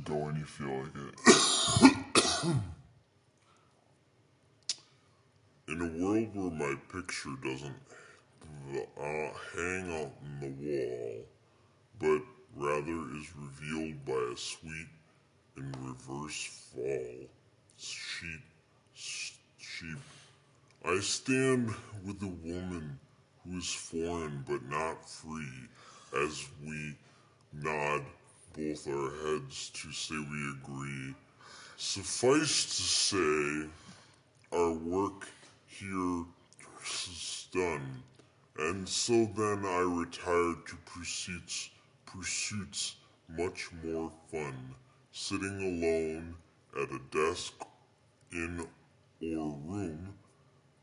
go when you feel like it. In a world where my picture doesn't hang on the wall, but rather is revealed by a sweet and reverse fall sheep, I stand with a woman who is foreign but not free, as we nod both our heads to say we agree. Suffice to say, our work here is done, and so then I retired to pursuits much more fun, sitting alone at a desk in or room.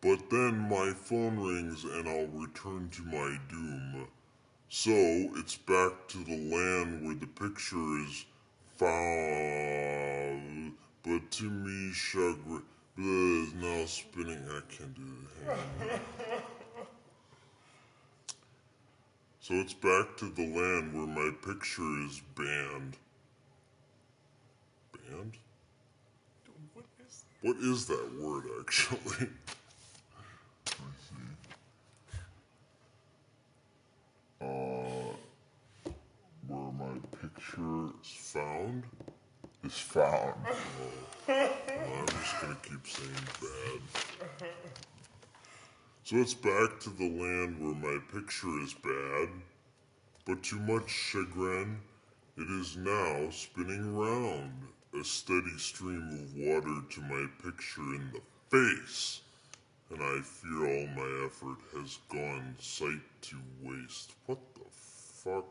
But then my phone rings and I'll return to my doom. So it's back to the land where the picture is found. But to me, chagrin is now spinning. I can't do it. So it's back to the land where my picture is banned. Banned? What is that word, actually? Where my picture is found? Is found. Well, I'm just gonna keep saying bad. So it's back to the land where my picture is bad, but to much chagrin, it is now spinning round, a steady stream of water to my picture in the face, and I fear all my effort has gone sight to waste. What the fuck?